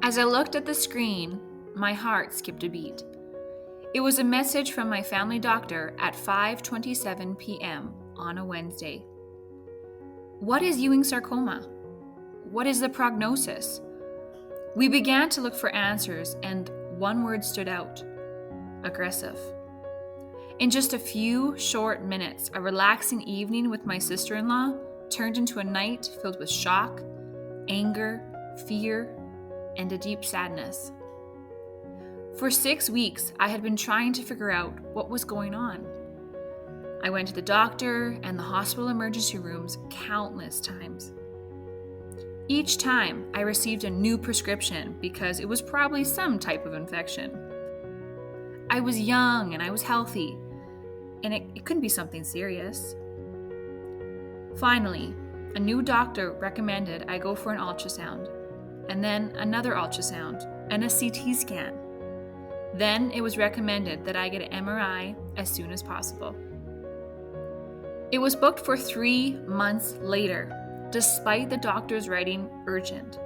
As I looked at the screen, my heart skipped a beat. It was a message from my family doctor at 5:27 p.m. on a Wednesday. What is Ewing sarcoma? What is the prognosis? We began to look for answers, and one word stood out: aggressive. In just a few short minutes, a relaxing evening with my sister-in-law turned into a night filled with shock, anger, fear, and a deep sadness. For 6 weeks, I had been trying to figure out what was going on. I went to the doctor and the hospital emergency rooms countless times. Each time, I received a new prescription because it was probably some type of infection. I was young and I was healthy, and it couldn't be something serious. Finally, a new doctor recommended I go for an ultrasound, and then another ultrasound and a CT scan. Then it was recommended that I get an MRI as soon as possible. It was booked for 3 months later, despite the doctor's writing urgent.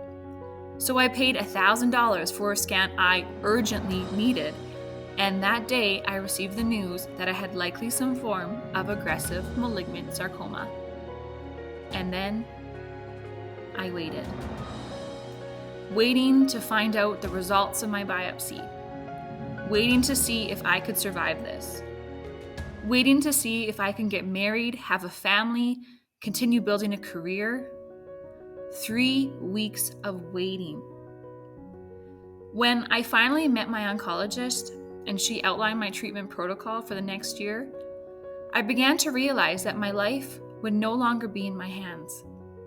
So I paid $1,000 for a scan I urgently needed, and that day I received the news that I had likely some form of aggressive malignant sarcoma. And then I waited. Waiting to find out the results of my biopsy. Waiting to see if I could survive this. Waiting to see if I can get married, have a family, continue building a career. 3 weeks of waiting. When I finally met my oncologist and she outlined my treatment protocol for the next year, I began to realize that my life would no longer be in my hands,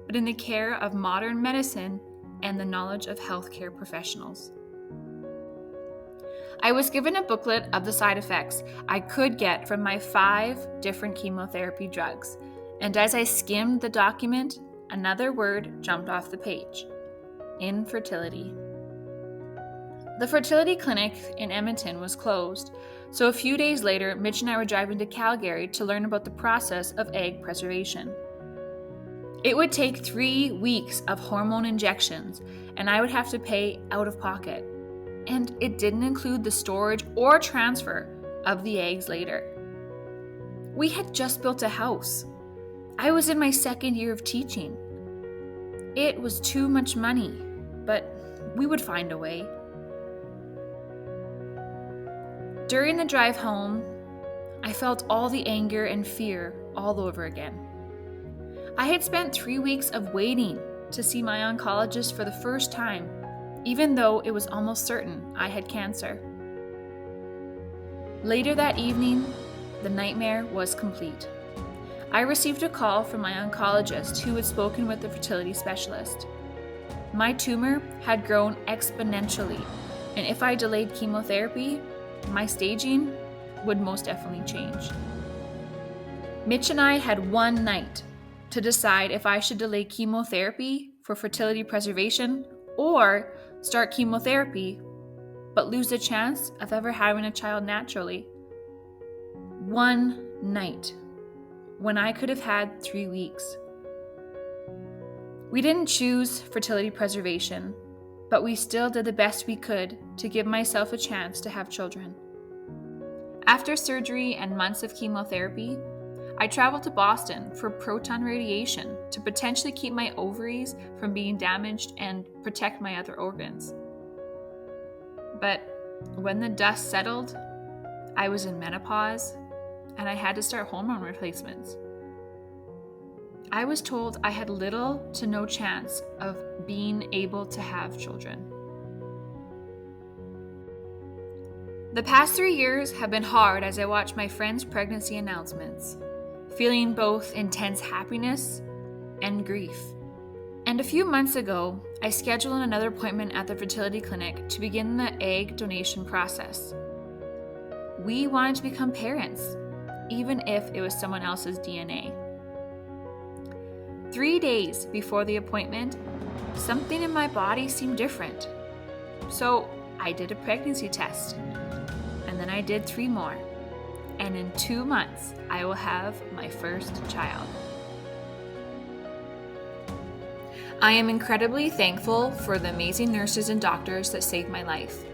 but in the care of modern medicine and the knowledge of healthcare professionals. I was given a booklet of the side effects I could get from my 5 different chemotherapy drugs, and as I skimmed the document, another word jumped off the page: infertility. The fertility clinic in Edmonton was closed, so a few days later, Mitch and I were driving to Calgary to learn about the process of egg preservation. It would take 3 weeks of hormone injections, and I would have to pay out of pocket. And it didn't include the storage or transfer of the eggs later. We had just built a house. I was in my 2nd year of teaching. It was too much money, but we would find a way. During the drive home, I felt all the anger and fear all over again. I had spent 3 weeks of waiting to see my oncologist for the first time, even though it was almost certain I had cancer. Later that evening, the nightmare was complete. I received a call from my oncologist who had spoken with the fertility specialist. My tumor had grown exponentially, and if I delayed chemotherapy, my staging would most definitely change. Mitch and I had one night to decide if I should delay chemotherapy for fertility preservation or start chemotherapy but lose the chance of ever having a child naturally. One night when I could have had 3 weeks. We didn't choose fertility preservation, but we still did the best we could to give myself a chance to have children. After surgery and months of chemotherapy, I traveled to Boston for proton radiation to potentially keep my ovaries from being damaged and protect my other organs. But when the dust settled, I was in menopause and I had to start hormone replacements. I was told I had little to no chance of being able to have children. The past 3 years have been hard as I watched my friends' pregnancy announcements, feeling both intense happiness and grief. And a few months ago, I scheduled another appointment at the fertility clinic to begin the egg donation process. We wanted to become parents, even if it was someone else's DNA. 3 days before the appointment, something in my body seemed different. So I did a pregnancy test, and then I did 3 more. And in 2 months, I will have my first child. I am incredibly thankful for the amazing nurses and doctors that saved my life.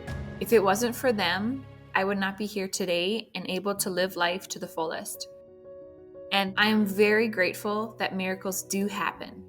If it wasn't for them, I would not be here today and able to live life to the fullest. And I am very grateful that miracles do happen.